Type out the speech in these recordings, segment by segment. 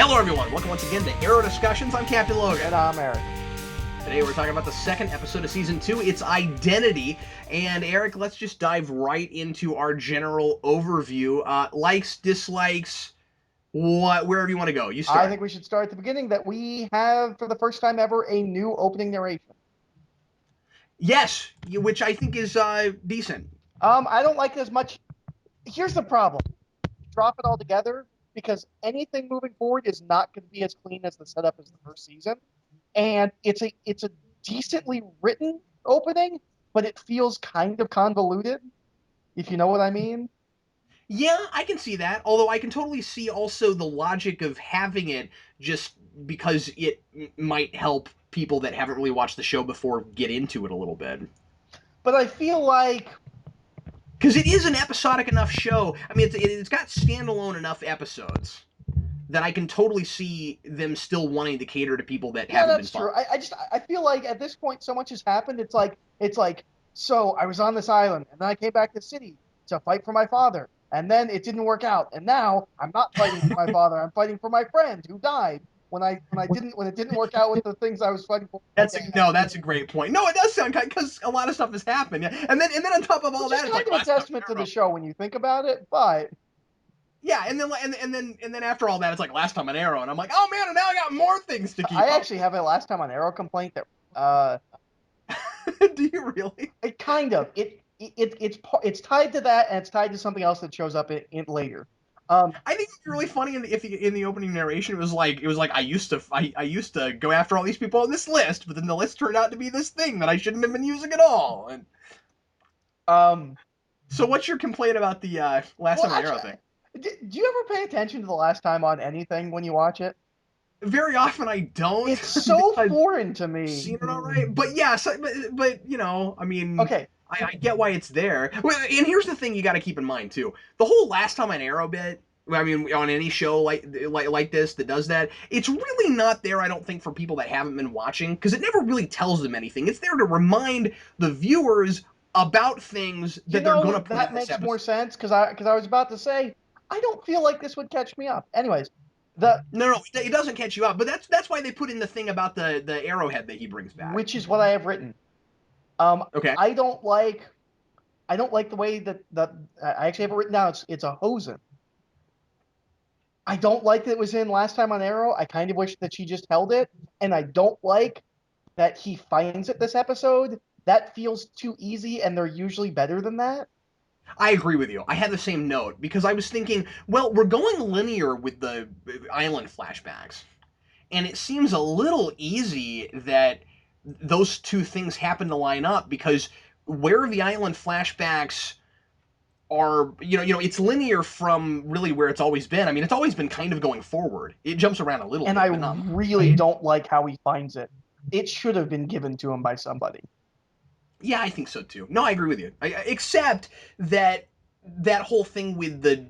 Hello everyone, welcome once again to Arrow Discussions. I'm Captain Logan. And I'm Eric. Today we're talking about the second episode of Season 2, its identity. And Eric, let's just dive right into our general overview. Likes, dislikes, wherever you want to go. You start. I think we should start at the beginning, that we have, for the first time ever, a new opening narration. Yes, which I think is decent. I don't like it as much. Here's the problem. Drop it all together, because anything moving forward is not going to be as clean as the setup as the first season. And it's a decently written opening, but it feels kind of convoluted, if you know what I mean. Yeah, I can see that, although I can totally see also the logic of having it just because it might help people that haven't really watched the show before get into it a little bit. But I feel like... Because it is an episodic enough show. I mean, it's got standalone enough episodes that I can totally see them still wanting to cater to people that haven't been true. I feel like at this point so much has happened. It's like so I was on this island and then I came back to the city to fight for my father, and then it didn't work out, and now I'm not fighting for my father. I'm fighting for my friend who died when it didn't work out with the things I was fighting for. That's a great point. No, it does sound kind, because a lot of stuff has happened. Yeah, and then on top of all that, it's kind of a testament to the show when you think about it, but. Yeah, and then after all that, it's like Last Time on Arrow, and I'm like, oh man, and now I got more things to keep. I actually have a Last Time on Arrow complaint that. Do you really? It kind of it's tied to that, and it's tied to something else that shows up in later. I think it's really funny in the opening narration. It was like I used to go after all these people on this list, but then the list turned out to be this thing that I shouldn't have been using at all. And so what's your complaint about the Last Time on Arrow thing? Do you ever pay attention to the Last Time on anything when you watch it? Very often I don't. It's so foreign to me. Seen it all right, but yeah, but you know, I mean, okay. I get why it's there. And here's the thing you got to keep in mind too: the whole Last Time on Arrow bit. I mean, on any show like this that does that, it's really not there, I don't think, for people that haven't been watching, because it never really tells them anything. It's there to remind the viewers about things that they're going to put in this episode. That makes more sense, because I was about to say, I don't feel like this would catch me up. Anyways, no, it doesn't catch you up. But that's why they put in the thing about the arrowhead that he brings back, which is what I have written. Okay. I don't like the way that I actually have it written down. It's a hosen. I don't like that it was in Last Time on Arrow. I kind of wish that she just held it, and I don't like that he finds it this episode. That feels too easy, and they're usually better than that. I agree with you. I had the same note, because I was thinking, well, we're going linear with the island flashbacks, and it seems a little easy that those two things happen to line up, because where the island flashbacks are, you know, it's linear from really where it's always been. I mean, it's always been kind of going forward. It jumps around a little bit. And I really don't like how he finds it. It should have been given to him by somebody. Yeah, I think so too. No, I agree with you. Except that whole thing with the,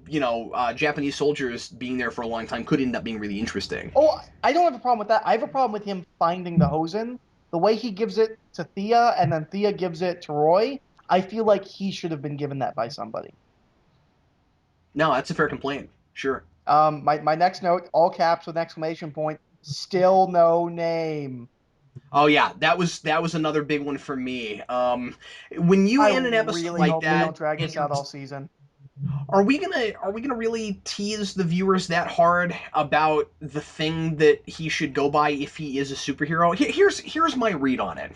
Japanese soldiers being there for a long time could end up being really interesting. Oh, I don't have a problem with that. I have a problem with him finding the hosen. The way he gives it to Thea, and then Thea gives it to Roy, I feel like he should have been given that by somebody. No, that's a fair complaint. Sure. My next note, all caps with exclamation point, still no name. Oh yeah, that was another big one for me. When you end an episode really like hope that, we don't drag this out all season. Are we gonna really tease the viewers that hard about the thing that he should go by if he is a superhero? Here's my read on it.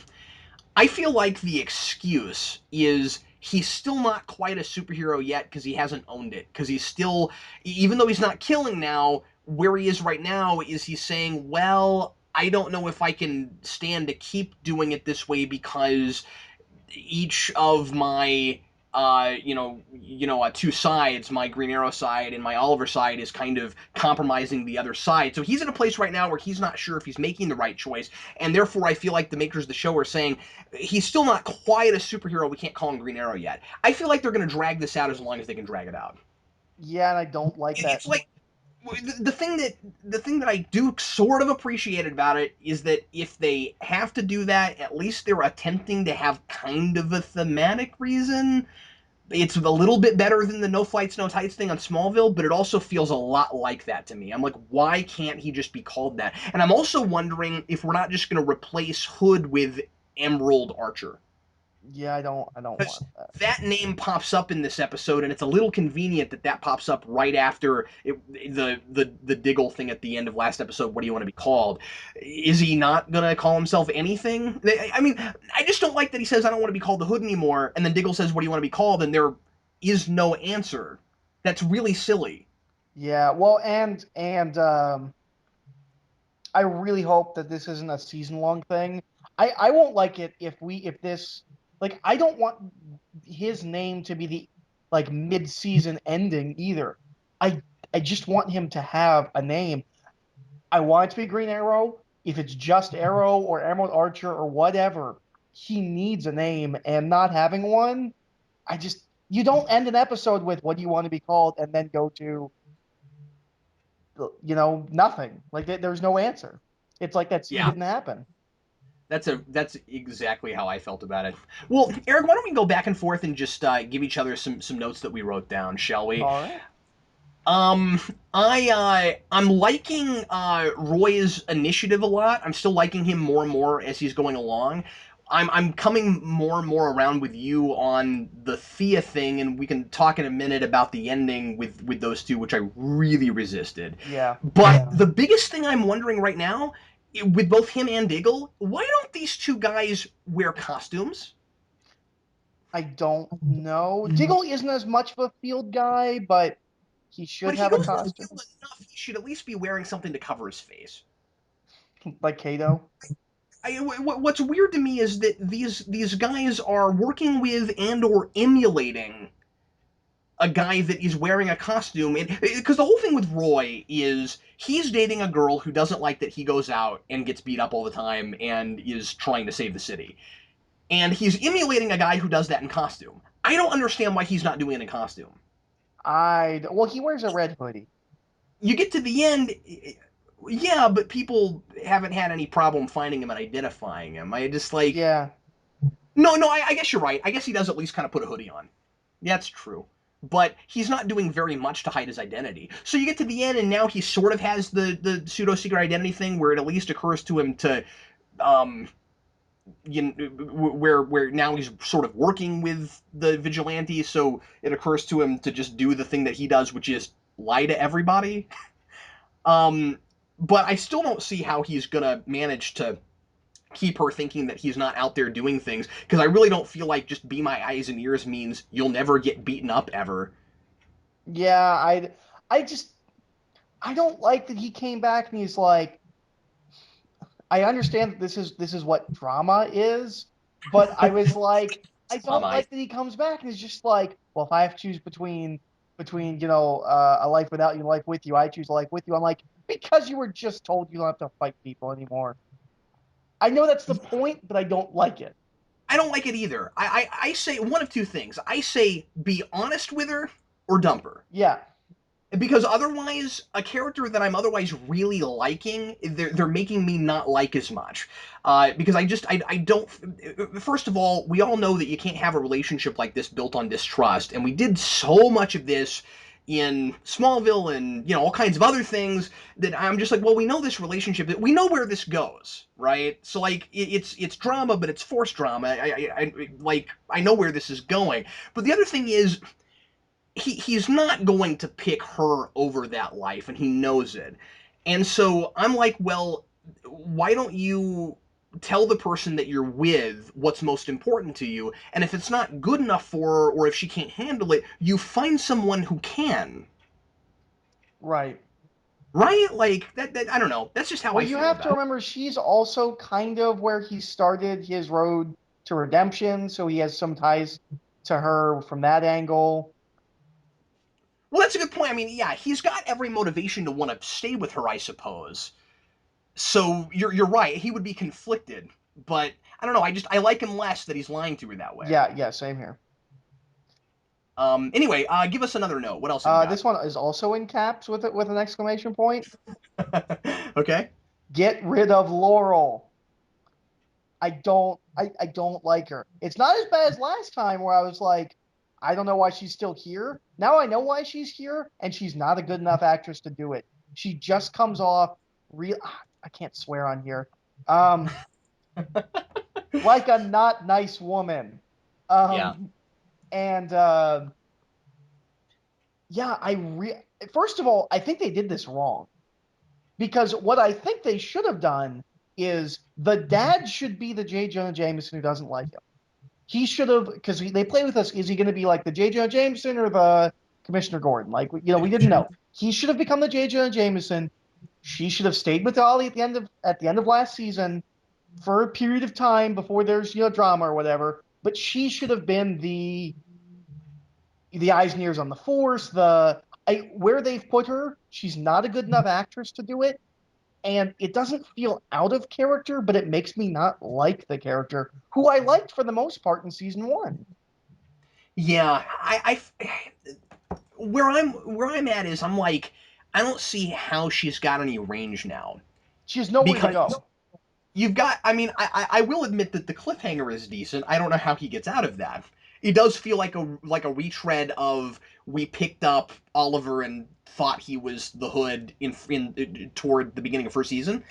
I feel like the excuse is he's still not quite a superhero yet because he hasn't owned it. Because he's still, even though he's not killing now, where he is right now is he's saying, well, I don't know if I can stand to keep doing it this way, because each of my two sides, my Green Arrow side and my Oliver side, is kind of compromising the other side. So he's in a place right now where he's not sure if he's making the right choice, and therefore I feel like the makers of the show are saying he's still not quite a superhero, we can't call him Green Arrow yet. I feel like they're going to drag this out as long as they can drag it out. Yeah, and I don't like that. It's like, the thing that I do sort of appreciate about it is that if they have to do that, at least they're attempting to have kind of a thematic reason. It's a little bit better than the no flights, no tights thing on Smallville, but it also feels a lot like that to me. I'm like, why can't he just be called that? And I'm also wondering if we're not just going to replace Hood with Emerald Archer. Yeah, I don't Because want that. that name pops up in this episode, and it's a little convenient that that pops up right after the Diggle thing at the end of last episode. What do you want to be called? Is he not gonna call himself anything? I mean, I just don't like that he says I don't want to be called the Hood anymore, and then Diggle says, "What do you want to be called?" And there is no answer. That's really silly. Yeah, well, and I really hope that this isn't a season long thing. I won't like it if this, like, I don't want his name to be the, like, mid season ending either. I I just want him to have a name. I want it to be Green Arrow. If it's just Arrow or Emerald Archer or whatever, he needs a name, and not having one, I just, you don't end an episode with what do you want to be called and then go to, nothing. Like, there's no answer. It's like that scene Yeah, didn't happen. that's exactly how I felt about it. Well, Eric, why don't we go back and forth and just give each other some notes that we wrote down, shall we? All right. Um, I'm liking Roy's initiative a lot. I'm still liking him more and more as he's going along. I'm coming more and more around with you on the Thea thing, and we can talk in a minute about the ending with those two, which I really resisted. Yeah. But the biggest thing I'm wondering right now, with both him and Diggle, why don't these two guys wear costumes? I don't know. Diggle isn't as much of a field guy, but he But should if he have a goes in the costume field enough, he should at least be wearing something to cover his face. like Kato. What's weird to me is that these guys are working with and or emulating a guy that is wearing a costume, and because the whole thing with Roy is he's dating a girl who doesn't like that he goes out and gets beat up all the time and is trying to save the city, and he's emulating a guy who does that in costume. I don't understand why he's not doing it in costume. Well, he wears a red hoodie. You get to the end, yeah, but people haven't had any problem finding him and identifying him. I just like Yeah. no, I guess you're right. I guess he does at least kind of put a hoodie on. Yeah, that's true. But he's not doing very much to hide his identity. So you get to the end, and now he sort of has the pseudo secret identity thing, where it at least occurs to him to, um, where now he's sort of working with the vigilante. So it occurs to him to just do the thing that he does, which is lie to everybody. Um, but I still don't see how he's gonna manage to keep her thinking that he's not out there doing things, because I really don't feel like just be my eyes and ears means you'll never get beaten up ever. Yeah, I just, I don't like that he came back and he's like, I understand that this is what drama is, but I was like, I don't I like that he comes back and is just like, well, if I have to choose between a life without you and a life with you, I choose a life with you. I'm like, because you were just told you don't have to fight people anymore. I know that's the point, but I don't like it. I don't like it either. I say one of two things. I say be honest with her or dump her. Yeah, Because otherwise, a character that I'm otherwise really liking, they're making me not like as much. Because I don't. First of all, we all know that you can't have a relationship like this built on distrust, and we did so much of this in Smallville and all kinds of other things that I'm just like, well, we know this relationship, we know where this goes, right? So like, it's drama, but it's forced drama. I know where this is going. But the other thing is, he's not going to pick her over that life, and he knows it. And so I'm like, well, why don't you tell the person that you're with what's most important to you, and if it's not good enough for her, or if she can't handle it, you find someone who can. right. Right? Like that I don't know, that's just how Well, I you feel have to about it. remember she's also kind of where he started his road to redemption, so he has some ties to her from that angle. Well, that's a good point. I mean, yeah, he's got every motivation to want to stay with her, I suppose. So you're right. He would be conflicted, but I don't know. I like him less that he's lying to her that way. Yeah, yeah, same here. Anyway, give us another note. What else have you got? This one is also in caps with it with an exclamation point. Okay. Get rid of Laurel. I don't like her. It's not as bad as last time where I was like, I don't know why she's still here. Now I know why she's here, and she's not a good enough actress to do it. She just comes off real. I can't swear on here. Um, like a not nice woman. Yeah. Um, and yeah, first of all, I think they did this wrong because what I think they should have done is the dad should be the J. Jonah Jameson who doesn't like him. He should have, because they play with us. Is he going to be like the J. Jonah Jameson or the Commissioner Gordon? Like, we didn't know. He should have become the J. Jonah Jameson. She should have stayed with Ollie at the end of last season for a period of time before there's drama or whatever. But she should have been the eyes and ears on the force. Where they've put her, she's not a good enough actress to do it, and it doesn't feel out of character, but it makes me not like the character who I liked for the most part in season 1. Yeah, where I'm at is I'm like, I don't see how she's got any range now She has nowhere to because go. you've got. I mean, I will admit that the cliffhanger is decent. I don't know how he gets out of that. It does feel like a retread of we picked up Oliver and thought he was the Hood in toward the beginning of first season.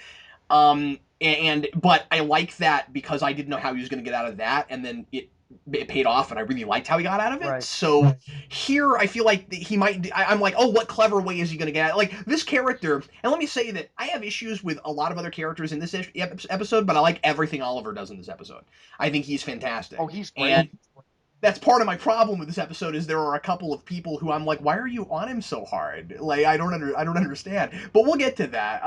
But I like that because I didn't know how he was going to get out of that, and then it paid off, and I really liked how he got out of it. Right. So here, I feel like he might. I'm like, oh, what clever way is he going to get out? Like this character, and let me say that I have issues with a lot of other characters in this episode, but I like everything Oliver does in this episode. I think he's fantastic. Oh, he's great. And that's part of my problem with this episode is there are a couple of people who I'm like, why are you on him so hard? Like I don't understand. But we'll get to that.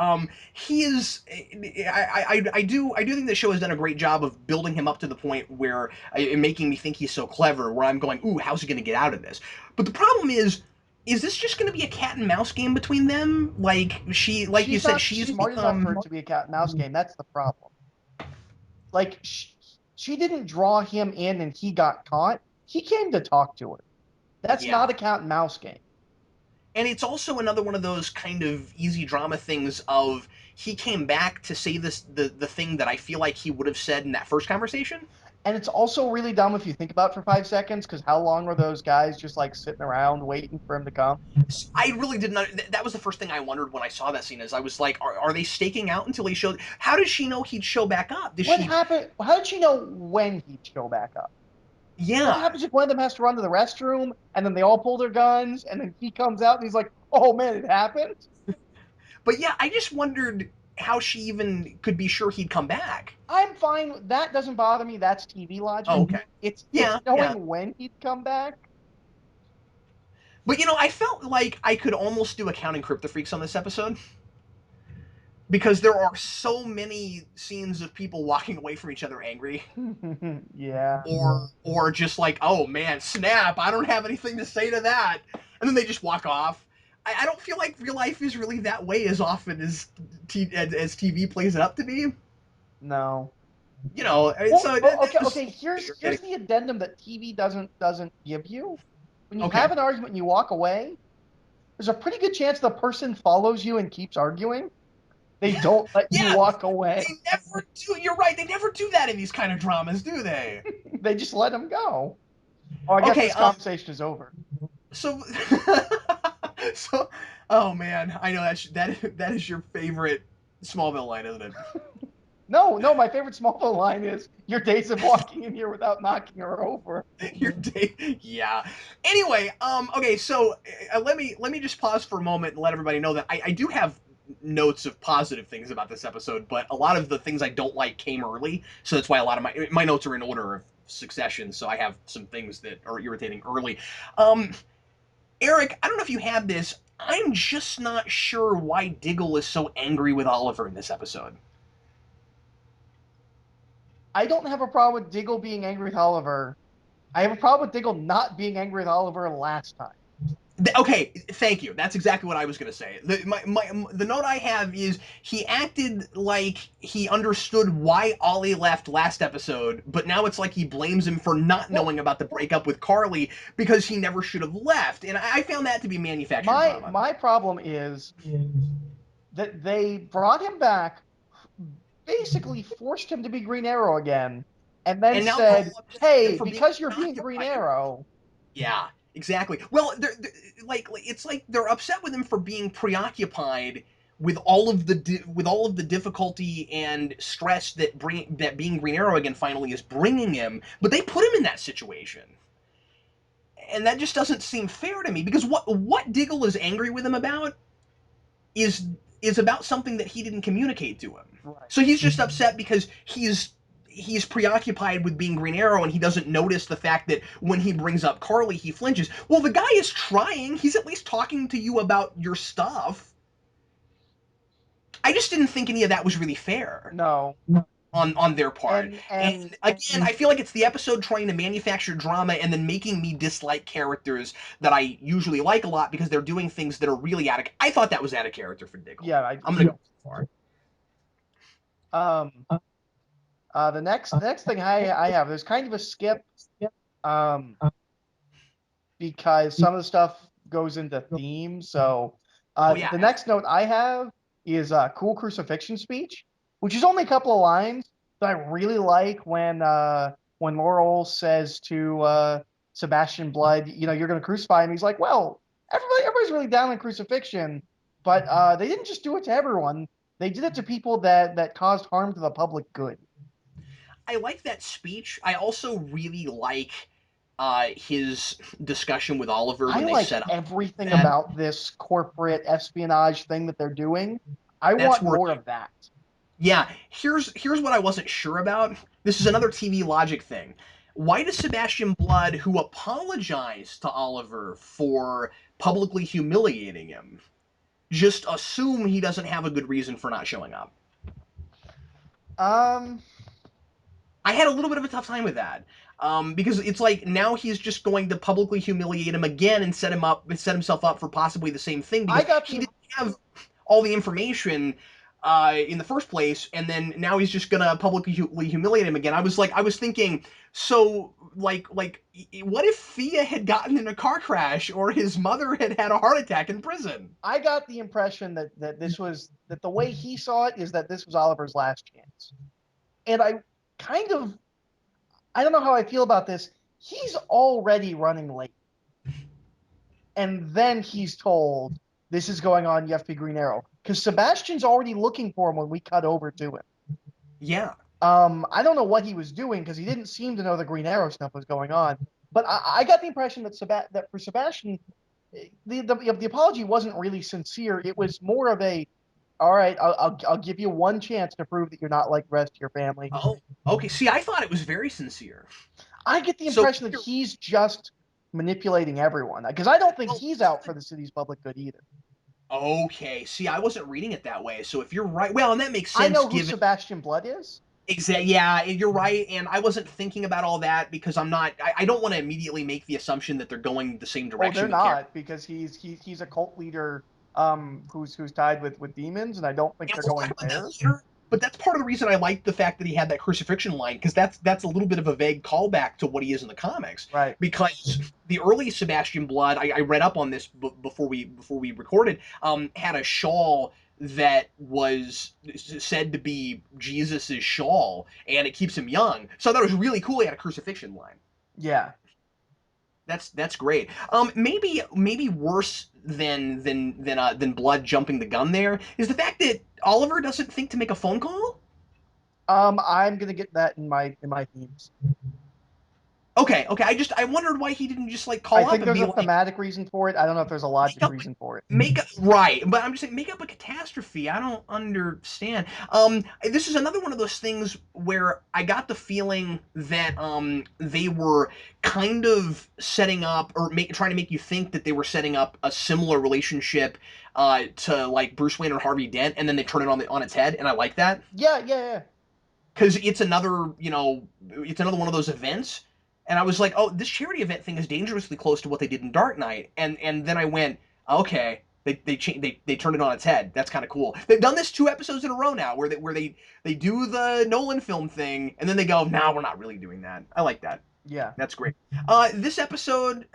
He is I do think the show has done a great job of building him up to the point where making me think he's so clever. Where I'm going, ooh, how's he going to get out of this? But the problem is this just going to be a cat and mouse game between them? Like you said, she's smart enough for it to be a cat and mouse game. That's the problem. Like she didn't draw him in and he got caught. He came to talk to her. That's not a cat and mouse game. And it's also another one of those kind of easy drama things of he came back to say the thing that I feel like he would have said in that first conversation. And it's also really dumb if you think about it for 5 seconds, because how long were those guys just like sitting around waiting for him to come? I really did not. That was the first thing I wondered when I saw that scene. Is I was like, are they staking out until he showed? How did she know he'd show back up? What happened? How did she know when he'd show back up? Yeah. What happens if one of them has to run to the restroom and then they all pull their guns and then he comes out and he's like, "Oh man, it happened." But yeah, I just wondered how she even could be sure he'd come back. I'm fine. That doesn't bother me. That's TV logic. Oh, okay. It's knowing when he'd come back. But I felt like I could almost do a Counting Crypto Freaks on this episode. Because there are so many scenes of people walking away from each other angry. Yeah. Or just like, oh man, snap, I don't have anything to say to that. And then they just walk off. I don't feel like real life is really that way as often as TV plays it up to be. No. Okay. Here's the addendum that TV doesn't give you. When you have an argument and you walk away, there's a pretty good chance the person follows you and keeps arguing. They don't let you walk away. They never do. You're right. They never do that in these kind of dramas, do they? They just let them go. Oh, I guess this conversation is over. So, oh man, I know that is your favorite Smallville line, isn't it? No, my favorite Smallville line is your days of walking in here without knocking her over. Yeah. Anyway, okay, so let me just pause for a moment and let everybody know that I do have notes of positive things about this episode, but a lot of the things I don't like came early, so that's why a lot of my notes are in order of succession, so I have some things that are irritating early. Eric, I don't know if you had this, I'm just not sure why Diggle is so angry with Oliver in this episode. I don't have a problem with Diggle being angry with Oliver. I have a problem with Diggle not being angry with Oliver last time. Okay, thank you. That's exactly what I was going to say. The note I have is he acted like he understood why Ollie left last episode, but now it's like he blames him for not knowing about the breakup with Carly because he never should have left. And I found that to be manufactured drama. My problem is that they brought him back, basically forced him to be Green Arrow again, and then said, "Hey, because you're being Green Arrow, Yeah, exactly. Well, it's like they're upset with him for being preoccupied with all of the difficulty and stress that being Green Arrow again finally is bringing him, but they put him in that situation. And that just doesn't seem fair to me because what Diggle is angry with him about is is about something that he didn't communicate to him. Right. So he's just upset because he's preoccupied with being Green Arrow and he doesn't notice the fact that when he brings up Carly, he flinches. Well, the guy is trying. He's at least talking to you about your stuff. I just didn't think any of that was really fair No. on their part. And And again, I feel like it's the episode trying to manufacture drama and then making me dislike characters that I usually like a lot because they're doing things that are really out of. I thought that was out of character for Diggle. yeah, I'm gonna go so far. um the next thing I have, there's kind of a skip, um because some of the stuff goes into theme. So Oh yeah, the next note I have is cool crucifixion speech, which is only a couple of lines, but I really like when Laurel says to Sebastian Blood, you're going to crucify him. He's like, well, everybody's really down on crucifixion, but they didn't just do it to everyone. They did it to people that caused harm to the public good. I like that speech. I also really like his discussion with Oliver I when they like set up everything that. about this corporate espionage thing that they're doing. I That's want where more of that. yeah. Here's what I wasn't sure about. This is another TV logic thing. Why does Sebastian Blood, who apologized to Oliver for publicly humiliating him, just assume he doesn't have a good reason for not showing up? Um, I had a little bit of a tough time with that. Because it's like now he's just going to publicly humiliate him again and set himself up for possibly the same thing I because got he the didn't have all the information in the first place, and then now he's just gonna publicly humiliate him again. I was thinking, so what if Thea had gotten in a car crash or his mother had had a heart attack in prison? I got the impression that the way he saw it is that this was Oliver's last chance. And kind of I don't know how I feel about this. He's already running late. And then he's told this is going on, you have to be Green Arrow. Because Sebastian's already looking for him when we cut over to him. Yeah, I don't know what he was doing because he didn't seem to know the Green Arrow stuff was going on. But I got the impression that for Sebastian, the apology wasn't really sincere. It was more of a, all right, I'll give you one chance to prove that you're not like the rest of your family. oh, okay. See, I thought it was very sincere. I get the So impression that he's just manipulating everyone because I don't think he's out for the city's public good either. okay, see, I wasn't reading it that way. So if you're right, well, and that makes I sense know who given Sebastian Blood is. exactly. Yeah, you're right, and I wasn't thinking about all that because I'm not. I don't want to immediately make the assumption that they're going the same Oh, they're direction with character. not because he's a cult leader who's tied with demons, and I don't think And they're we'll talk going about that there. later. But that's part of the reason I like the fact that he had that crucifixion line because that's a little bit of a vague callback to what he is in the comics. Right. Because the early Sebastian Blood, I read up on this before we recorded, had a shawl that was said to be Jesus's shawl, and it keeps him young. So I thought it was really cool. He had a crucifixion line. Yeah. That's great. Maybe worse than Blood jumping the gun there is the fact that Oliver doesn't think to make a phone call. I'm gonna get that in my themes. Okay, okay. I wondered why he didn't just like I call up think and there's be a like, thematic reason for it. I don't know if there's a make logic up reason for it. make up right, but I'm just saying make up a catastrophe. I don't understand. This is another one of those things where I got the feeling that they were kind of setting up or trying to make you think that they were setting up a similar relationship to like Bruce Wayne and Harvey Dent, and then they turn it on its head, and I like that Yeah, yeah, yeah. because it's another one of those events. And I was like, oh, this charity event thing is dangerously close to what they did in Dark Knight. And then I went, okay, they turned it on its head. That's kind of cool. They've done this 2 episodes in a row now, where they do the Nolan film thing, and then they go, nah, we're not really doing that. I like that. Yeah. That's great. This episode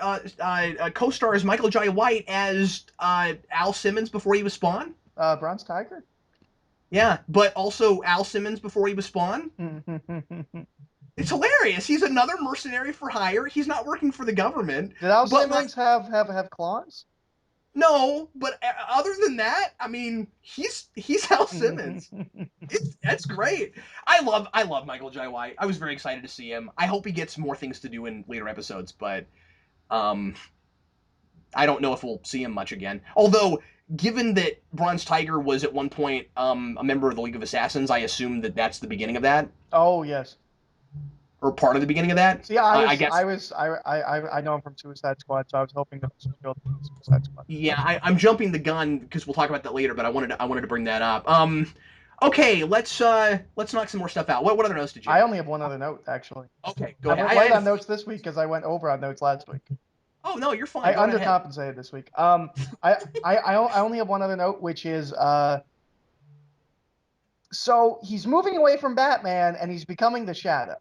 co-stars Michael Jai White as Al Simmons before he was Spawn. Bronze Tiger. Yeah, but also Al Simmons before he was Spawn. It's hilarious. He's another mercenary for hire. He's not working for the government, Did Al but like Simmons have claws? no. But other than that, I mean, he's Al Simmons. That's great. I love Michael Jai White. I was very excited to see him. I hope he gets more things to do in later episodes, but um, I don't know if we'll see him much again. Although, given that Bronze Tiger was at one point a member of the League of Assassins, I assume that that's the beginning of that, Oh yes. or part of the beginning of that. See, I guess. I know him from Suicide Squad, so I was hoping that this was built from Suicide Squad. Yeah, I'm jumping the gun because we'll talk about that later, but I wanted to bring that up. Okay, let's knock some more stuff out. What other notes did you I have? only have one other note actually. Okay, go I ahead. went light on notes this week because I went over on notes last week. Oh no, you're fine. I Go right ahead. undercompensated this week. I only have one other note, which is so he's moving away from Batman and he's becoming the Shadow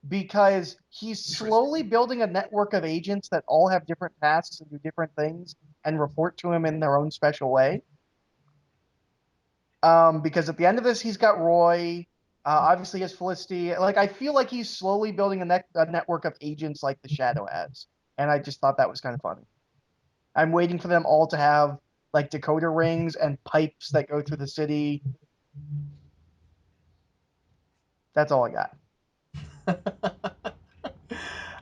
because he's Interesting. slowly building a network of agents that all have different tasks and do different things and report to him in their own special way. Because at the end of this, he's got Roy. Obviously, he has Felicity. Like, I feel like he's slowly building a network of agents like the Shadow has, and I just thought that was kind of funny. I'm waiting for them all to have like decoder rings and pipes that go through the city. That's all I got.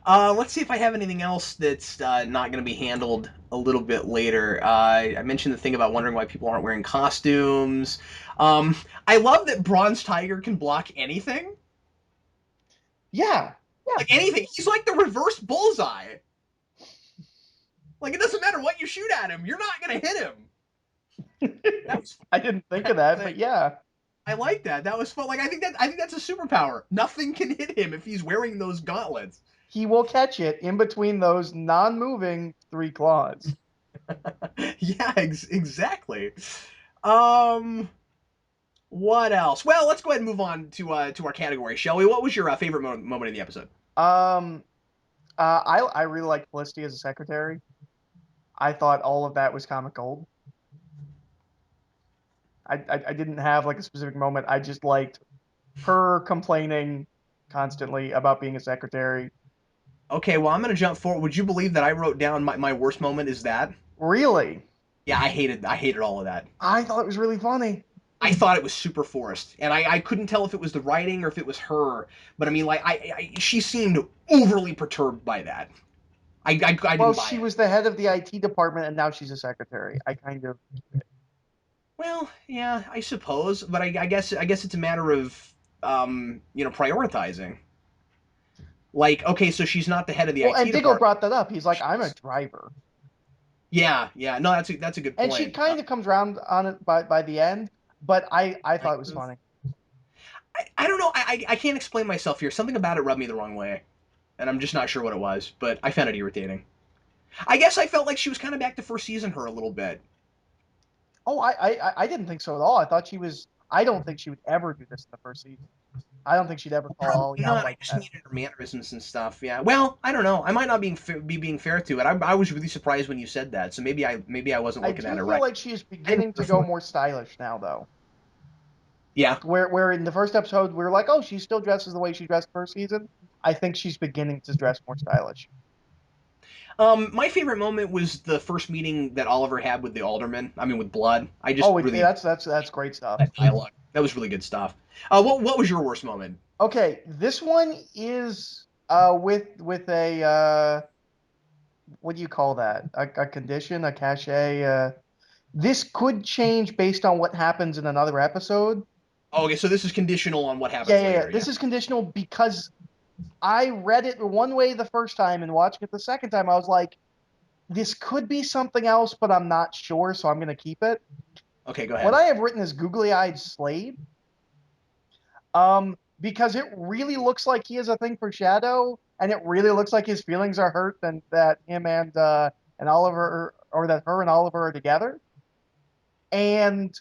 Let's see if I have anything else that's not going to be handled a little bit later. I mentioned the thing about wondering why people aren't wearing costumes. I love that Bronze Tiger can block anything. Yeah, Like anything. He's like the reverse bullseye. Like it doesn't matter what you shoot at him, you're not going to hit him. That was I didn't think of that, but yeah, I like that. That was fun. Like I think that's a superpower. Nothing can hit him if he's wearing those gauntlets. he will catch it in between those non-moving three claws. Yeah, exactly. Um, what else? Well, let's go ahead and move on to our category, shall we? What was your favorite moment of the episode? Um, I really liked Felicity as a secretary. I thought all of that was comic gold. I didn't have like a specific moment. I just liked her complaining constantly about being a secretary. Okay, well, I'm gonna jump forward. Would you believe that I wrote down my worst moment is that? Really, Yeah, I hated all of that. I thought it was really funny. I thought it was super forced, and I couldn't tell if it was the writing or if it was her. But I mean, like, she seemed overly perturbed by that. I Well, didn't buy she it. was the head of the IT department, and now she's a secretary. I kind of Well, yeah, I suppose, but I guess it's a matter of prioritizing. Like, okay, so she's not the head of the well, and IT Diggle department. brought that up. He's like, I'm a driver, Yeah, yeah, no, that's a good and she point. kind of comes around on it by the end. But I thought it was funny. I don't know. I can't explain myself here. Something about it rubbed me the wrong way, and I'm just not sure what it was. But I found it irritating. I guess I felt like she was kind of back to first season her a little bit. Oh, I didn't think so at all. I thought she was. I don't think she would ever do this in the first season. I don't think she'd ever call Probably Ollie out not. I like just that. needed her mannerisms and stuff. Yeah. Well, I don't know. I might not be being fair to it. I was really surprised when you said that. So maybe I wasn't I looking at do it feel right. like she is I didn't beginning care to go for it. more stylish now, though. Yeah. Where in the first episode we were like, oh, she still dresses the way she dressed first season. I think she's beginning to dress more stylish. My favorite moment was the first meeting that Oliver had with the alderman. I mean, with Blood. I just Oh, really that's great stuff. that dialogue. That was really good stuff. What was your worst moment? Okay, this one is with a what do you call that? A condition, a cachet. This could change based on what happens in another episode. Oh, okay, so this is conditional on what Yeah, happens yeah, yeah. later. Yeah. This is conditional because I read it one way the first time and watching it the second time, I was like, this could be something else, but I'm not sure, so I'm going to keep it. Okay, go What ahead. I have written is googly-eyed Slade, because it really looks like he has a thing for Shadow, and it really looks like his feelings are hurt and that him and Oliver, or that her and Oliver are together. And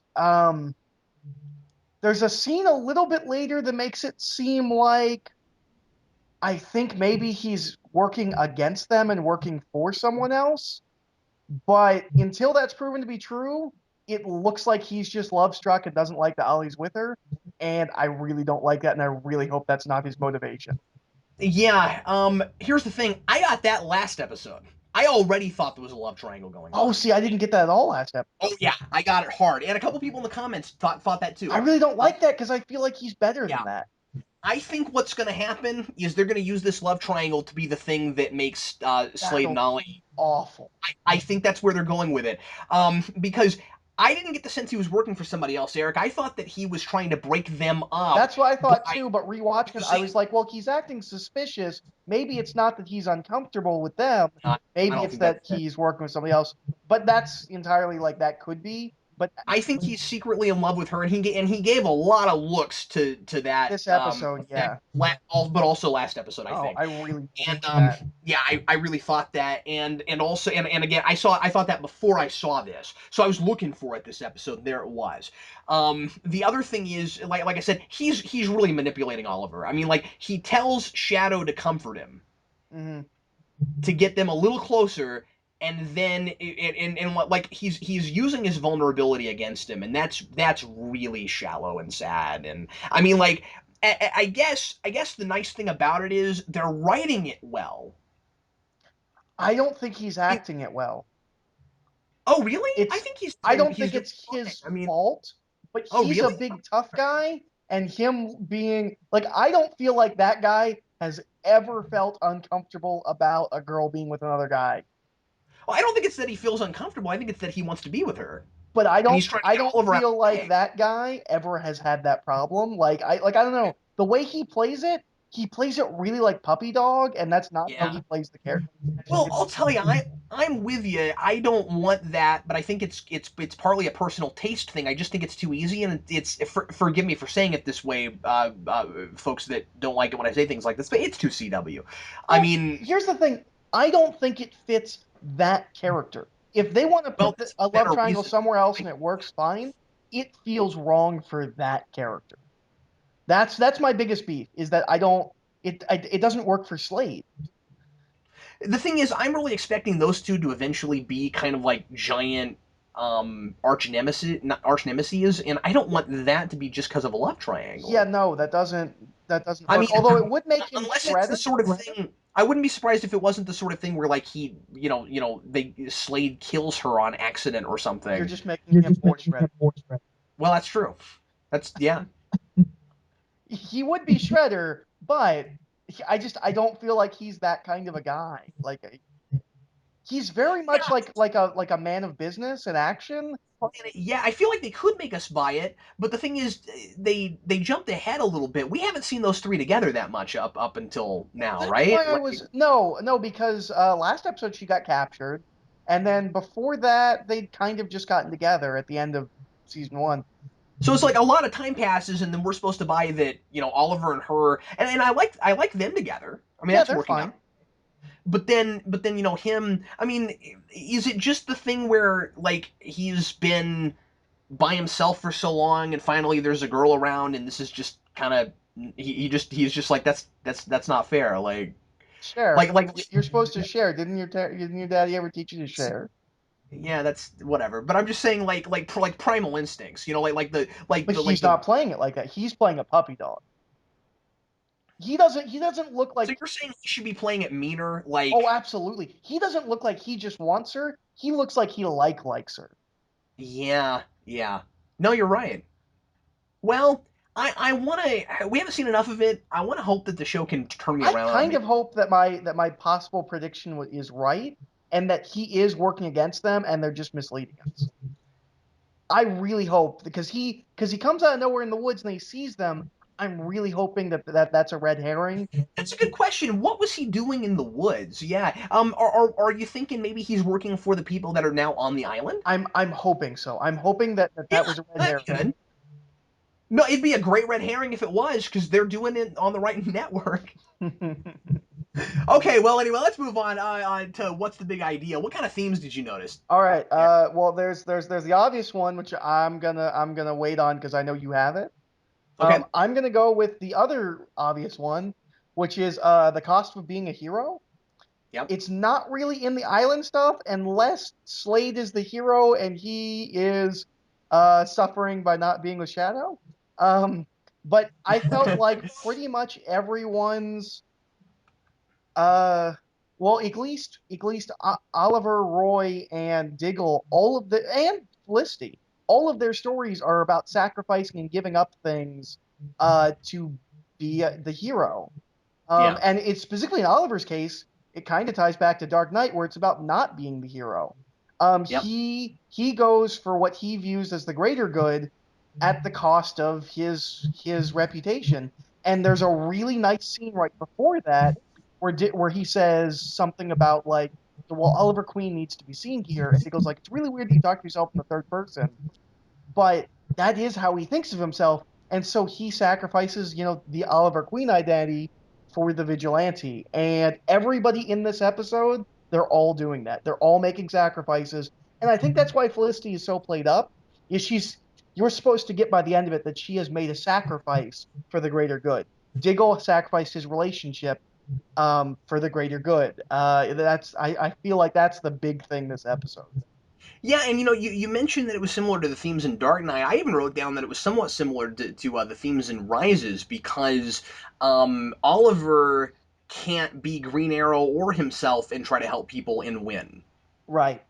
there's a scene a little bit later that makes it seem like I think maybe he's working against them and working for someone else. But until that's proven to be true, it looks like he's just love struck and doesn't like that Ollie's with her. and I really don't like that, and I really hope that's not his motivation. Yeah, here's the thing. I got that last episode. I already thought there was a love triangle going Oh, on. see, I didn't get that at all last Oh episode. yeah, I got it hard. And a couple people in the comments thought that I too. really don't Uh, like that because I feel like he's better yeah, than that. I think what's going to happen is they're going to use this love triangle to be the thing that makes Slade That'll and be Ollie. awful. I think that's where they're going with it. Because I didn't get the sense he was working for somebody else, Eric. I thought that he was trying to break them up That's what I thought by too, but rewatching it, I using. was like, well, he's acting suspicious. Maybe it's not that he's uncomfortable with them. I Maybe don't it's think that's. that he's working with somebody else. But that's entirely like that could be. But I think he's secretly in love with her, and he gave a lot of looks to that this episode, yeah. but also last episode, I Oh, think. I really And believe that. yeah, I really thought that, and also and again, I thought that before I saw this, so I was looking for it this episode. There it was. The other thing is, like I said, he's really manipulating Oliver. I mean, like he tells Shadow to comfort him Hmm. to get them a little closer, and then and what like he's using his vulnerability against him, and that's really shallow and sad. And I mean, like I guess the nice thing about it is they're writing it well. I don't think he's acting it well. Oh, really? I It's think he's I doing don't he's think doing it's fine. his I mean, fault, but oh, he's a really? big tough guy, and him being like I don't feel like that guy has ever felt uncomfortable about a girl being with another guy. Well, I don't think it's that he feels uncomfortable. I think it's that he wants to be with her, But I and don't he's trying to I get don't Oliver out of feel the like way. that guy ever has had that problem. I don't know. The way he plays it really like puppy dog, and that's not how Yeah. he plays the character. Well, It's I'll tell you, I'm with you. I don't want that, but I think it's partly a personal taste thing. I just think it's too easy, and forgive me for saying it this way, folks that don't like it when I say things like this, but it's too CW. I well, mean, here's the thing. I don't think it fits that character. If they want to well, put that's a a love better triangle reason. somewhere else and it works fine, it feels wrong for that character. That's my biggest beef is that I don't it doesn't work for Slade. The thing is, I'm really expecting those two to eventually be kind of like giant arch nemesis, not arch nemesis, and I don't want that to be just because of a love Yeah, triangle. no, that doesn't I work. mean, Although it would make him unless it's the Shredder. sort of thing. I wouldn't be surprised if it wasn't the sort of thing where like they Slade kills her on accident or You're something. just making him more Shredder. Well, that's true. That's yeah. He would be Shredder, but I don't feel like he's that kind of a guy. He's very much like a man of business and action. Yeah, I feel like they could make us buy it, but the thing is, they jumped ahead a little bit. We haven't seen those three together that much up until now, That's right? why I was no because last episode she got captured, and then before that they'd kind of just gotten together at the end of season one. So it's like a lot of time passes, and then we're supposed to buy that Oliver and her, and I like them together. I mean Yeah, that's they're working out. fine. But then him. I mean, is it just the thing where like he's been by himself for so long, and finally there's a girl around, and this is just kind of he's just like that's not fair. Share. Like You're supposed to share. Didn't your daddy ever teach you to share? yeah, that's whatever. But I'm just saying like primal instincts. But he's not playing it like that. He's playing a puppy dog. He doesn't look So like you're saying he should be playing it meaner, oh, like absolutely. He doesn't look like he just wants her. He looks like he likes her. yeah, yeah. No, you're right. Well, I want to. We haven't seen enough of it. I want to hope that the show can turn me I around on kind me. of hope that my possible prediction is right, and that he is working against them, and they're just misleading us. I really hope because he comes out of nowhere in the woods and he sees them. I'm really hoping that's a red herring. That's a good question. What was he doing in the woods? Yeah. Are you thinking maybe he's working for the people that are now on the island? I'm hoping so. I'm hoping that Yeah, was a red that'd be herring. good. No, it'd be a great red herring if it was, because they're doing it on the right network. Okay, well, anyway, let's move on to what's the big idea. What kind of themes did you notice? All right. Yeah. Well, there's the obvious one, which I'm gonna wait on because I know you have it. Okay. I'm gonna go with the other obvious one, which is the cost of being a hero. Yep. It's not really in the island stuff unless Slade is the hero and he is suffering by not being with Shadow. Um, But I felt like pretty much everyone's well, at least Oliver, Roy, and Diggle, and Felicity, all of their stories are about sacrificing and giving up things to be the hero. Yeah. And it's specifically in Oliver's case, it kind of ties back to Dark Knight, where it's about not being the hero. Yep. He goes for what he views as the greater good at the cost of his reputation. And there's a really nice scene right before that where he says something about like, well, Oliver Queen needs to be seen here, and he goes like, it's really weird that you talk to yourself in the third person, but that is how he thinks of himself, and so he sacrifices, the Oliver Queen identity for the vigilante. And everybody in this episode, they're all doing that. They're all making sacrifices, and I think that's why Felicity is so played up. Is you're supposed to get by the end of it that she has made a sacrifice for the greater good. Diggle sacrificed his relationship for the greater good. I feel like that's the big thing this episode. Yeah, and you mentioned that it was similar to the themes in Dark Knight. I even wrote down that it was somewhat similar to the themes in Rises because Oliver can't be Green Arrow or himself and try to help people and win. Right.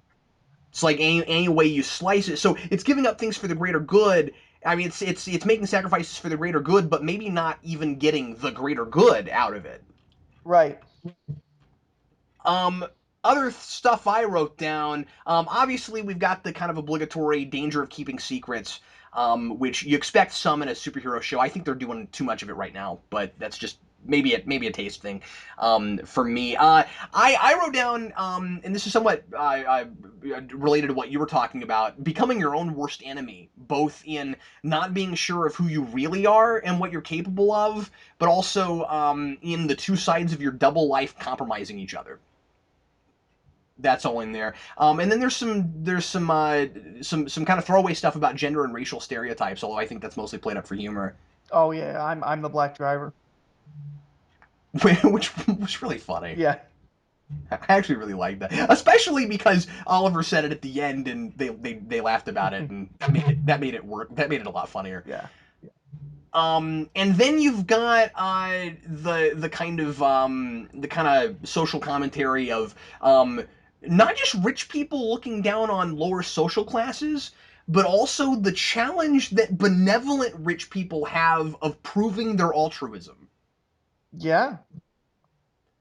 It's like any way you slice it. So it's giving up things for the greater good. I mean, it's making sacrifices for the greater good, but maybe not even getting the greater good out of it. Right. Um, Other stuff I wrote down. Obviously, we've got the kind of obligatory danger of keeping secrets, which you expect some in a superhero show. I think they're doing too much of it right now, but that's just maybe a taste thing for me. I wrote down, and this is somewhat related to what you were talking about, becoming your own worst enemy, both in not being sure of who you really are and what you're capable of, but also in the two sides of your double life compromising each other. That's all in there. And then there's some kind of throwaway stuff about gender and racial stereotypes, although I think that's mostly played up for humor, Oh yeah, I'm the black driver. which was really funny. Yeah. I actually really liked that, especially because Oliver said it at the end, and they laughed about it, and that made it work. That made it a lot funnier. Yeah. And then you've got the kind of social commentary of not just rich people looking down on lower social classes, but also the challenge that benevolent rich people have of proving their altruism. Yeah.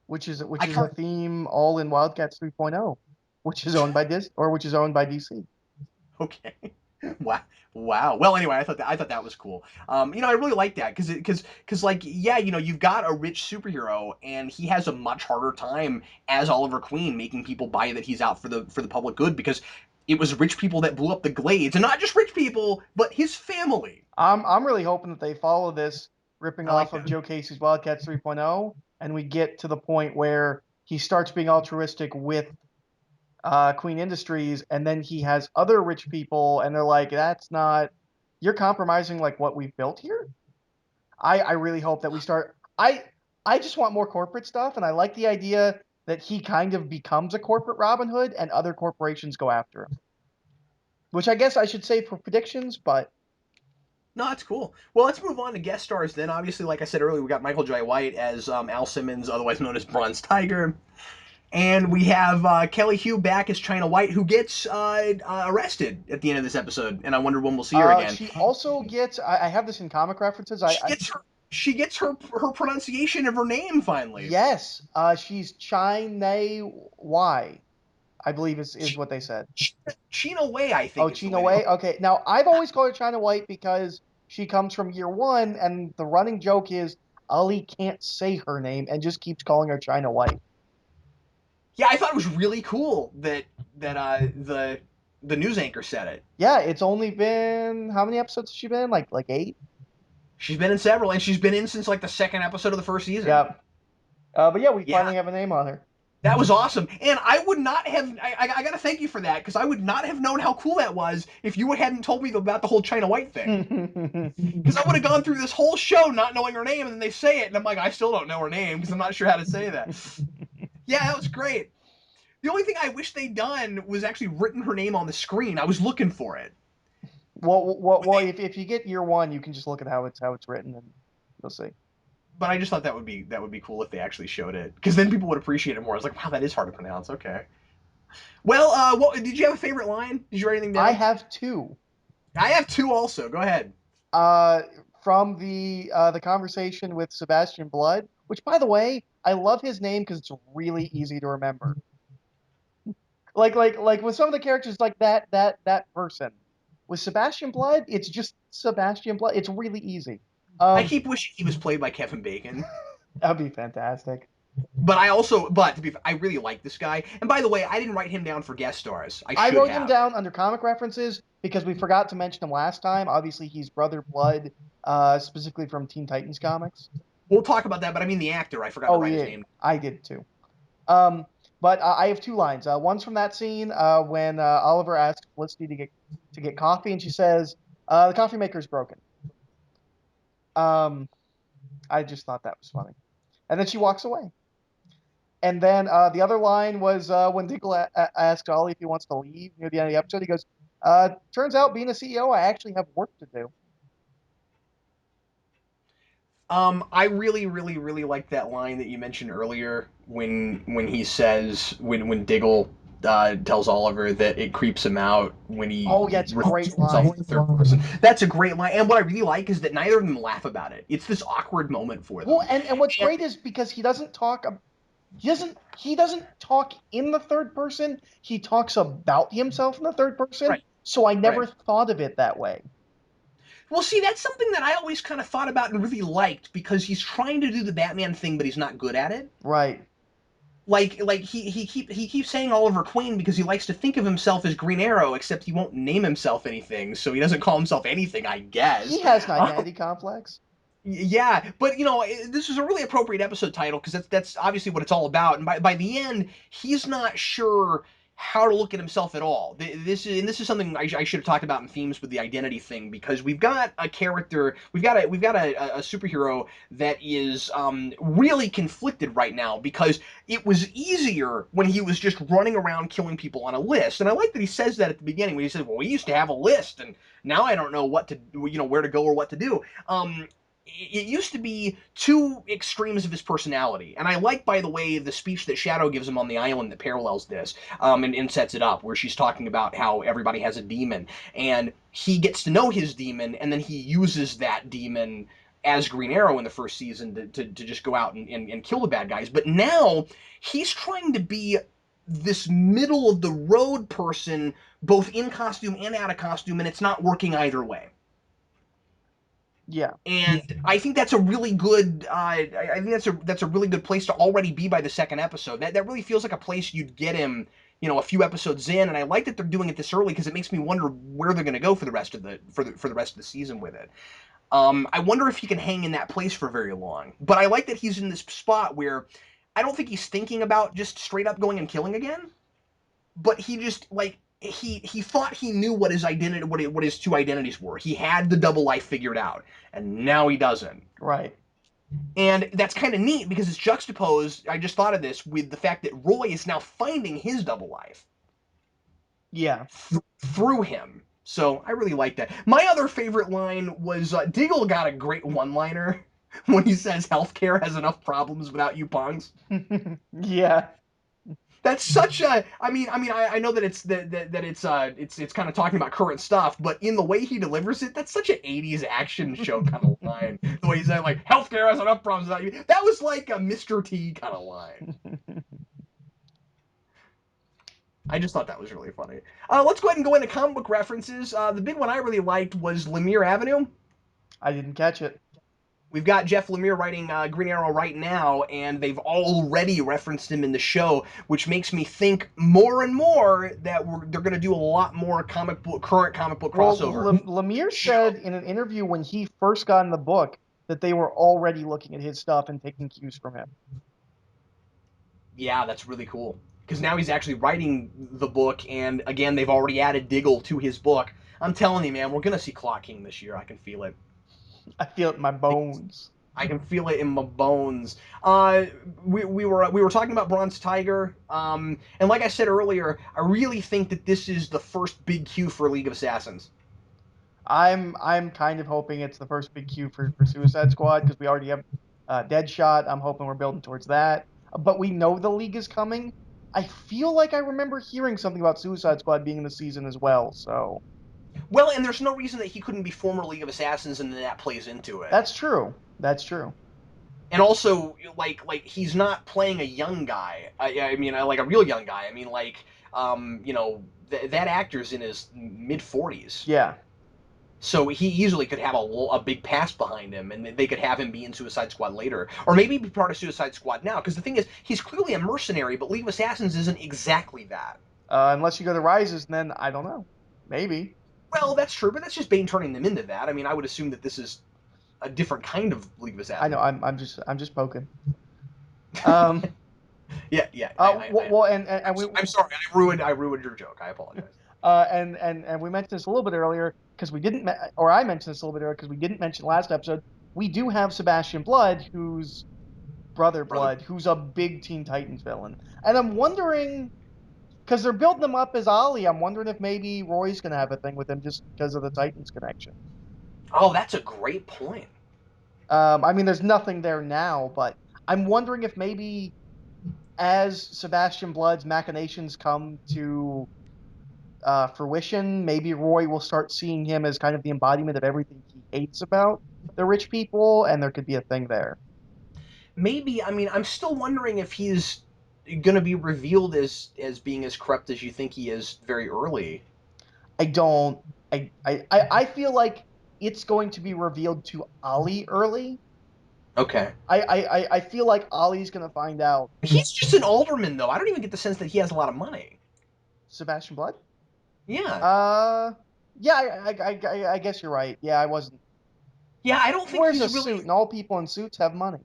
Which I is a can't. theme all in Wildcats 3.0, which is owned by DC. Okay. Wow. Wow. Well, anyway, I thought that was cool. I really like that because like yeah, you've got a rich superhero and he has a much harder time as Oliver Queen making people buy that he's out for the public good because it was rich people that blew up the Glades and not just rich people, but his family. I'm really hoping that they follow this ripping I like off of that. Joe Casey's Wildcats 3.0, and we get to the point where he starts being altruistic with Queen Industries, and then he has other rich people, and they're like, "That's not. You're compromising like what we've built here." I really hope that we start. I just want more corporate stuff, and I like the idea that he kind of becomes a corporate Robin Hood, and other corporations go after him. Which I guess I should say for predictions, but No, that's cool. Well, let's move on to guest stars then. Obviously, like I said earlier, we got Michael J. White as Al Simmons, otherwise known as Bronze Tiger. And we have Kelly Hu back as China White, who gets arrested at the end of this episode, and I wonder when we'll see her again. she also gets. I have this in comic references. She gets her pronunciation of her name finally. Yes, she's China Y, I believe is what they said. China Wei, I Oh, think is the China way they. Way. Okay, now I've always called her China White because she comes from year one, and the running joke is Ali can't say her name and just keeps calling her China White. Yeah, I thought it was really cool that the news anchor said it. Yeah, it's only been how many episodes has she been? Like eight. She's been in several, and she's been in since like the second episode of the first season. Yep. But yeah, we Yeah, finally have a name on her. that was awesome, and I would not have. I gotta thank you for that because I would not have known how cool that was if you hadn't told me about the whole China White thing. Because I would have gone through this whole show not knowing her name, and then they say it, and I'm like, I still don't know her name because I'm not sure how to say that. Yeah, that was great. The only thing I wish they'd done was actually written her name on the screen. I was looking for it. Well, if you get year one, you can just look at how it's written, and you'll see. But I just thought that would be cool if they actually showed it, because then people would appreciate it more. I was like, wow, that is hard to pronounce. Okay. Well, what did you have a favorite line? Did you write anything I down? have two. I have two also. Go ahead. Uh, from the conversation with Sebastian Blood, which, by the way, I love his name because it's really easy to remember. Like with some of the characters, like that person. With Sebastian Blood, it's just Sebastian Blood. It's really easy. I Um, keep wishing he was played by Kevin Bacon. that'd be fantastic. But to be, I really like this guy. And by the way, I didn't write him down for guest stars. I I should wrote him have. down under comic references because we forgot to mention him last time. Obviously, he's Brother Blood, specifically from Teen Titans comics. We'll talk about that, but I mean the actor. I forgot to Oh write his yeah, name. I did too. But I have two lines. One's from that scene when Oliver asks Felicity to get coffee, and she says, "The coffee maker's broken." Um, I just thought that was funny, and then she walks away. And then the other line was when Diggle asks Ollie if he wants to leave near the end of the episode. He goes, "Turns out being a CEO, I actually have work to do." I really, really, really like that line that you mentioned earlier when he says when Diggle tells Oliver that it creeps him out when he Oh yeah, it's a refers great to himself line. in the third person. That's a great line, and what I really like is that neither of them laugh about it. It's this awkward moment for Well, them. and what's And great is because he doesn't talk in the third person. He talks about himself in the third person. right, So I right. never thought of it that way. Well, see, that's something that I always kind of thought about and really liked because he's trying to do the Batman thing, but he's not good at it. Right. Like he keeps saying Oliver Queen because he likes to think of himself as Green Arrow, except he won't name himself anything, so he doesn't call himself anything, I He guess. has an identity complex. Yeah, but this is a really appropriate episode title because that's obviously what it's all about. And by the end, he's not sure how to look at himself at all. This is something I should have talked about in themes with the identity thing because we've got a character, we've got a superhero that is really conflicted right now because it was easier when he was just running around killing people on a list. And I like that he says that at the beginning when he says, "Well, we used to have a list, and now I don't know what to where to go or what to do." It used to be two extremes of his personality. And I like, by the way, the speech that Shadow gives him on the island that parallels this and sets it up, where she's talking about how everybody has a demon. And he gets to know his demon, and then he uses that demon as Green Arrow in the first season to just go out and kill the bad guys. But now he's trying to be this middle of the road person, both in costume and out of costume, and it's not working either way. Yeah. And I think that's a really good. I think that's a really good place to already be by the second episode. That really feels like a place you'd get him, a few episodes in. And I like that they're doing it this early because it makes me wonder where they're going to go for the rest of the rest of the season with it. I wonder if he can hang in that place for very long. But I like that he's in this spot where I don't think he's thinking about just straight up going and killing again, but he just like he thought he knew what his identity what his two identities were. He had the double life figured out, and now he doesn't. Right. And that's kind of neat because it's juxtaposed. I just thought of this with the fact that Roy is now finding his double life Yeah. through him. So I really like that. My other favorite line was Diggle got a great one-liner when he says healthcare has enough problems without you punks. Yeah. That's such a. I know that it's kind of talking about current stuff, but in the way he delivers it, that's such an '80s action show kind of line. The way he's saying like, "Healthcare has enough problems without you." That was like a Mr. T kind of line. I just thought that was really funny. Let's go ahead and go into comic book references. The big one I really liked was Lemire Avenue. I didn't catch it. We've got Jeff Lemire writing Green Arrow right now, and they've already referenced him in the show, which makes me think more and more that they're going to do a lot more current comic book Well, crossover. Lemire said in an interview when he first got in the book that they were already looking at his stuff and taking cues from him. Yeah, that's really cool because now he's actually writing the book, and again, they've already added Diggle to his book. I'm telling you, man, we're going to see Clock King this year. I can feel it. I feel it in my bones. I can feel it in my bones. We were talking about Bronze Tiger, and like I said earlier, I really think that this is the first big cue for League of Assassins. I'm kind of hoping it's the first big cue for Suicide Squad because we already have Deadshot. I'm hoping we're building towards that. But we know the League is coming. I feel like I remember hearing something about Suicide Squad being in the season as well. So Well, and there's no reason that he couldn't be former League of Assassins, and then that plays into it. that's true. That's true. And also, he's not playing a young guy. I mean, like a real young guy. I mean, that actor's in his mid 40s. Yeah. So he easily could have a big past behind him, and they could have him be in Suicide Squad later, or maybe be part of Suicide Squad now. Because the thing is, he's clearly a mercenary, but League of Assassins isn't exactly that. Unless you go to Rises, then I don't know. Maybe. Well, that's true, but that's just Bane turning them into that. I mean, I would assume that this is a different kind of League of I know. Assassins. I'm just poking. Um. Yeah, yeah. Well, and we I'm sorry, I ruined your joke. I apologize. and we mentioned this a little bit earlier because we didn't, or I mentioned this a little bit earlier because we didn't mention last episode. We do have Sebastian Blood, who's Brother Brother. Blood, who's a big Teen Titans villain, and I'm wondering because they're building him up as Ollie. I'm wondering if maybe Roy's gonna have a thing with him just because of the Titans connection. Oh, that's a great point. I mean, there's nothing there now, but I'm wondering if maybe as Sebastian Blood's machinations come to fruition, maybe Roy will start seeing him as kind of the embodiment of everything he hates about the rich people, and there could be a thing there. Maybe, I mean, I'm still wondering if he's going to be revealed as being as corrupt as you think he is very early. I don't. I feel like it's going to be revealed to Ollie early. Okay. I feel like Ollie's going to find out He's just an alderman, though. I don't even get the sense that he has a lot of money. Sebastian Blood. Yeah. Uh, yeah, I guess you're right. Yeah, I wasn't. Yeah, I don't He think wears a he's suit, really. and all people in suits have money.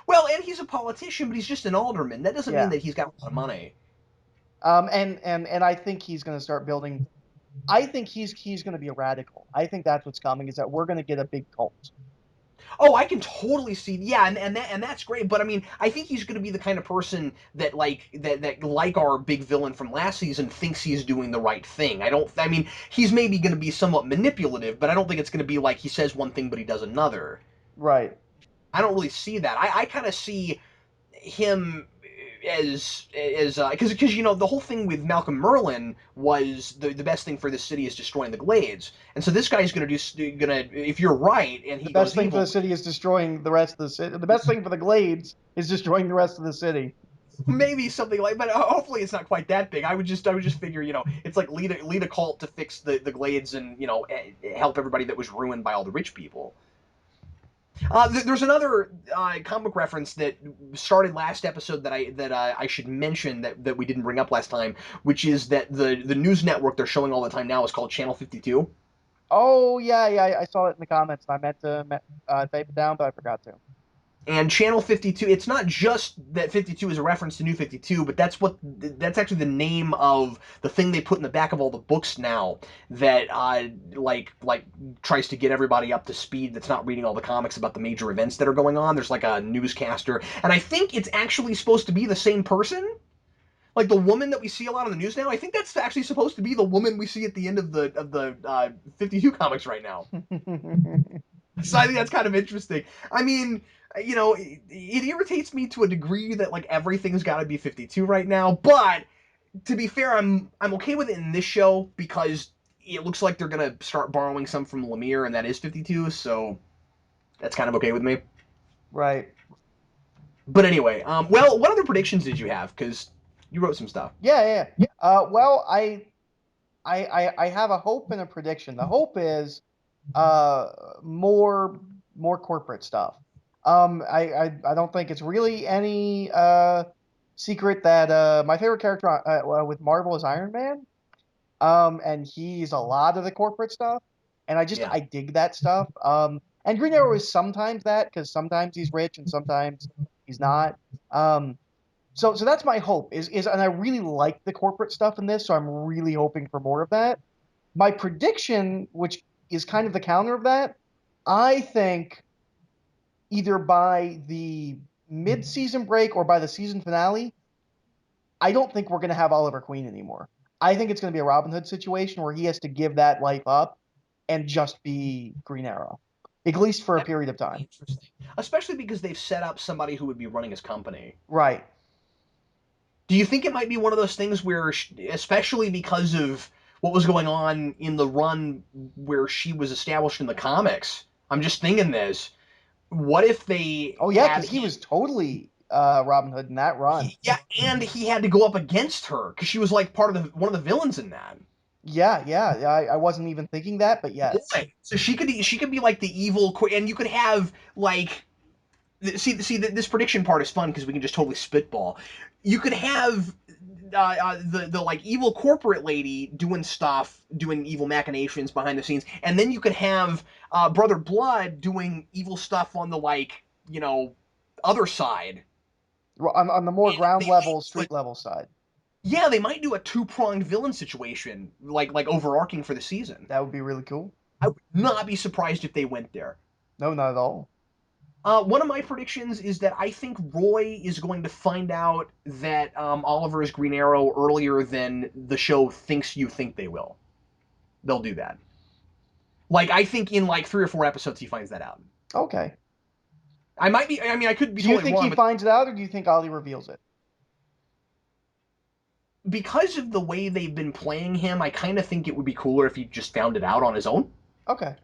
Well, and he's a politician, but he's just an alderman. That doesn't mean Yeah. that he's got a lot of money. And I think he's going to start building. I think he's going to be a radical. I think that's what's coming is that we're going to get a big cult. Oh, I can totally see. Yeah, and that's great. But I mean, I think he's going to be the kind of person that like our big villain from last season thinks he's doing the right thing. I don't. I mean, he's maybe going to be somewhat manipulative, but I don't think it's going to be like he says one thing but he does another. Right. I don't really see that. I kind of see him as because the whole thing with Malcolm Merlin was the best thing for this city is destroying the Glades, and so this guy's gonna if you're right and The he best goes thing for the evil, city is destroying the rest of the city. The best thing for the Glades is destroying the rest of the city. maybe something like, but hopefully it's not quite that big. I would just figure, it's like lead a cult to fix the Glades and help everybody that was ruined by all the rich people. There's another comic reference that started last episode that I should mention that we didn't bring up last time, which is that the news network they're showing all the time now is called Channel 52. Oh yeah, yeah, I saw it in the comments. I meant to type it down, but I forgot to. And Channel 52, it's not just that 52 is a reference to New 52, but that's actually the name of the thing they put in the back of all the books now that like tries to get everybody up to speed that's not reading all the comics about the major events that are going on. There's like a newscaster, and I think it's actually supposed to be the same person. Like the woman that we see a lot on the news now, I think that's actually supposed to be the woman we see at the end of the 52 comics right now. So I think that's kind of interesting. I mean, it irritates me to a degree that like everything's got to be 52 right now. But to be fair, I'm okay with it in this show because it looks like they're gonna start borrowing some from Lemire, and that is 52. So that's kind of okay with me. Right. But anyway, well, what other predictions did you have? Because you wrote some stuff. Yeah, yeah. Yeah. Well, I have a hope and a prediction. The hope is uh more corporate stuff. I don't think it's really any secret that my favorite character with Marvel is Iron Man. And he's a lot of the corporate stuff, and Yeah. I dig that stuff. And Green Arrow is sometimes that because sometimes he's rich and sometimes he's not. Um, so that's my hope is and I really like the corporate stuff in this, so I'm really hoping for more of that. My prediction, which is kind of the counter of that, I think either by the mid-season break or by the season finale, I don't think we're going to have Oliver Queen anymore. I think it's going to be a Robin Hood situation where he has to give that life up. and just be Green Arrow, at least for a That'd period of be time. interesting, especially because they've set up somebody who would be running his company. Right. Do you think it might be one of those things where, especially because of what was going on in the run where she was established in the comics? I'm just thinking this. What if they Oh yeah, had because he was totally Robin Hood in that run. yeah, and he had to go up against her because she was like part of one of the villains in that. Yeah. I wasn't even thinking that, but yes. Boy, so she could be like the evil, and you could have like this prediction part is fun because we can just totally spitball. You could have the like evil corporate lady doing stuff, doing evil machinations behind the scenes, and then you could have Brother Blood doing evil stuff on the like other side. On the more And ground they might level, do street level side, yeah, they might do a two-pronged villain situation, like overarching for the season. that would be really cool. I would not be surprised if they went there. No, not at all. One of my predictions is that I think Roy is going to find out that Oliver is Green Arrow earlier than the show thinks you think they will. They'll do that. Like I think in like 3 or 4 episodes he finds that out. Okay. I might be. I mean, I could be Do you totally think wrong, he but finds it out, or do you think Ollie reveals it? because of the way they've been playing him, I kind of think it would be cooler if he just found it out on his own. Okay.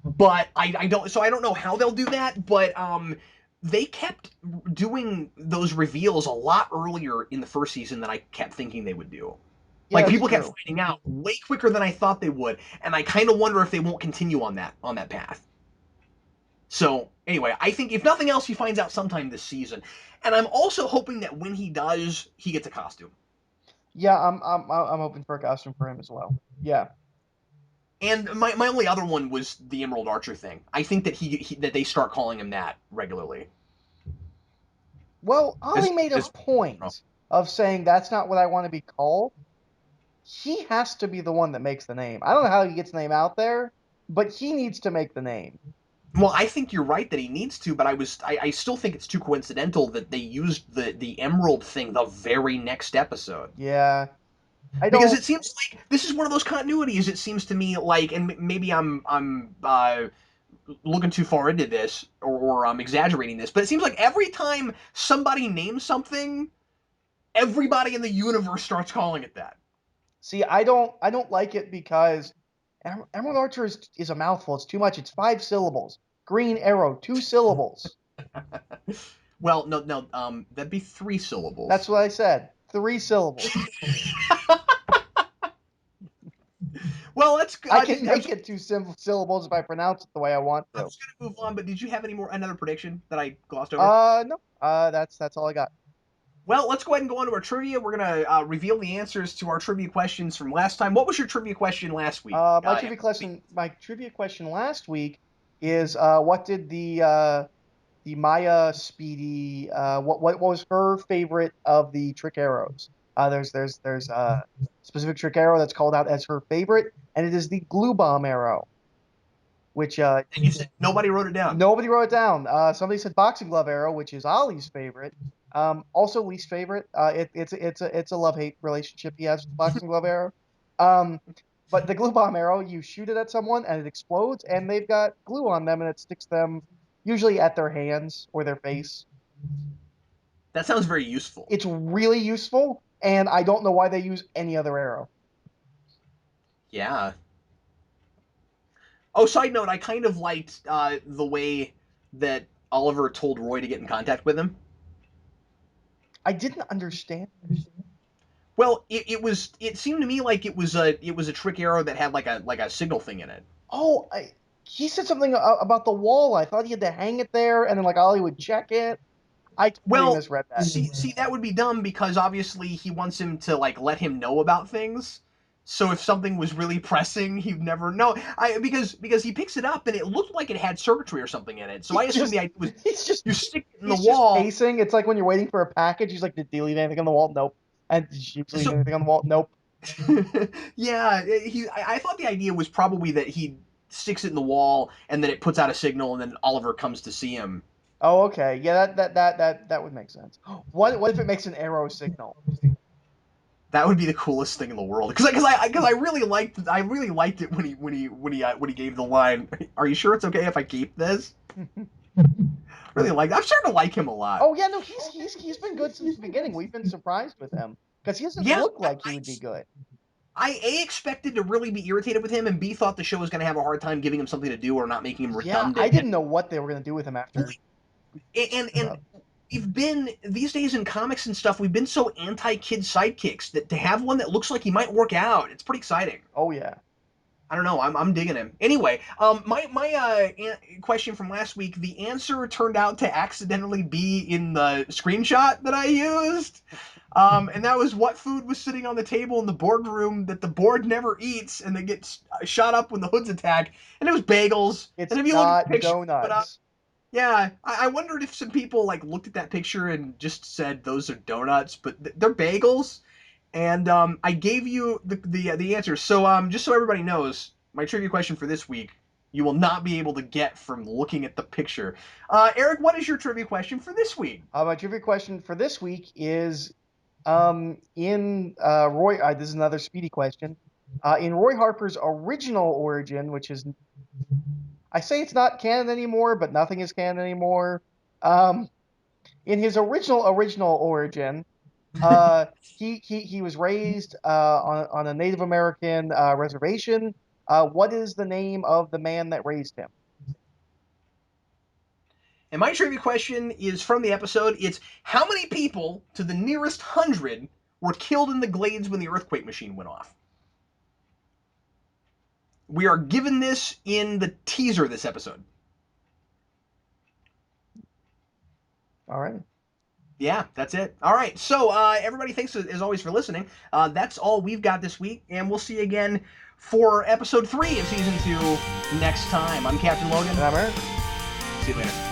But I don't. So I don't know how they'll do that. But they kept doing those reveals a lot earlier in the first season than I kept thinking they would do. Yeah, Like that's people kept true. finding out way quicker than I thought they would, and I kind of wonder if they won't continue on that path. So anyway, I think if nothing else, he finds out sometime this season, and I'm also hoping that when he does, he gets a costume. Yeah, I'm hoping for a costume for him as well. Yeah. And my only other one was the Emerald Archer thing. I think that that they start calling him that regularly. Well, Ollie As, made a as point of saying that's not what I want to be called. He has to be the one that makes the name. I don't know how he gets the name out there, but he needs to make the name. Well, I think you're right that he needs to, but I still think it's too coincidental that they used the Emerald thing the very next episode. Yeah. I Because don't it seems like this is one of those continuities. It seems to me like, and maybe I'm looking too far into this or I'm exaggerating this, but it seems like every time somebody names something, everybody in the universe starts calling it that. see. I don't like it because Emerald Archer is a mouthful. It's too much. It's 5 syllables. Green Arrow, 2 syllables. Well, no, that'd be 3 syllables. That's what I said. 3 syllables. Well, that's I can make it 2 syllables if I pronounce it the way I want I to. was gonna move on, but did you have another prediction that I glossed over? No. That's all I got. Well, let's go ahead and go on to our trivia. We're gonna reveal the answers to our trivia questions from last time. What was your trivia question last week? My trivia question last week is what did the Maya Speedy what was her favorite of the trick arrows? There's a specific trick arrow that's called out as her favorite, and it is the glue bomb arrow, which And you said nobody wrote it down. nobody wrote it down. Somebody said boxing glove arrow, which is Ollie's favorite. Also least favorite. It's a love hate relationship he has with the boxing glove arrow. Um, but the glue bomb arrow, you shoot it at someone and it explodes, and they've got glue on them, and it sticks them usually at their hands or their face. That sounds very useful. It's really useful, and I don't know why they use any other arrow. Yeah. Oh, side note, I kind of liked the way that Oliver told Roy to get in contact with him. I didn't understand it. Well, it seemed to me like it was a trick arrow that had like a signal thing in it. Oh, he said something about the wall. I thought he had to hang it there, and then like Ollie would check it. I totally Well, misread that. see, that would be dumb because obviously he wants him to like let him know about things. So if something was really pressing, he'd never know. Because he picks it up and it looked like it had circuitry or something in it. So I He's assume just the idea was he's just you stick it in the he's just wall. pacing. It's like when you're waiting for a package. He's like, did you leave anything on the wall? Nope. And did you leave So anything on the wall? Nope. yeah, I thought the idea was probably that he sticks it in the wall and then it puts out a signal and then Oliver comes to see him. Oh, okay. Yeah, that would make sense. What if it makes an arrow signal? That would be the coolest thing in the world. Because I really liked it when he gave the line. Are you sure it's okay if I keep this? Really like. I'm starting to like him a lot. Oh yeah, no, he's been good since the beginning. We've been surprised with him because he doesn't Yeah, look like he would be good. I A expected to really be irritated with him, and B thought the show was going to have a hard time giving him something to do or not making him Yeah, I redundant. didn't know what they were going to do with him after. And we've been these days in comics and stuff. We've been so anti-kid sidekicks that to have one that looks like he might work out, it's pretty exciting. Oh yeah. I don't know. I'm digging him. Anyway, my question from last week, the answer turned out to accidentally be in the screenshot that I used. And that was what food was sitting on the table in the boardroom that the board never eats and that gets shot up when the hoods attack. And it was bagels. It's And if you look at not the picture, donuts. yeah, I wondered if some people like looked at that picture and just said those are donuts, but they're bagels. And I gave you the answer. So just so everybody knows, my trivia question for this week, you will not be able to get from looking at the picture. Eric, what is your trivia question for this week? My trivia question for this week is, in Roy. This is another speedy question. In Roy Harper's original origin, which is, I say it's not canon anymore, but nothing is canon anymore. Um, in his original origin, he was raised on a Native American reservation. What is the name of the man that raised him? And my trivia question is from the episode. It's how many people to the nearest 100 were killed in the Glades when the earthquake machine went off? We are given this in the teaser this episode. All right. Yeah, that's it. All right. So, everybody, thanks as always for listening. That's all we've got this week, and we'll see you again for episode 3 of season 2 next time. I'm Captain Logan. And I'm Eric. See you later.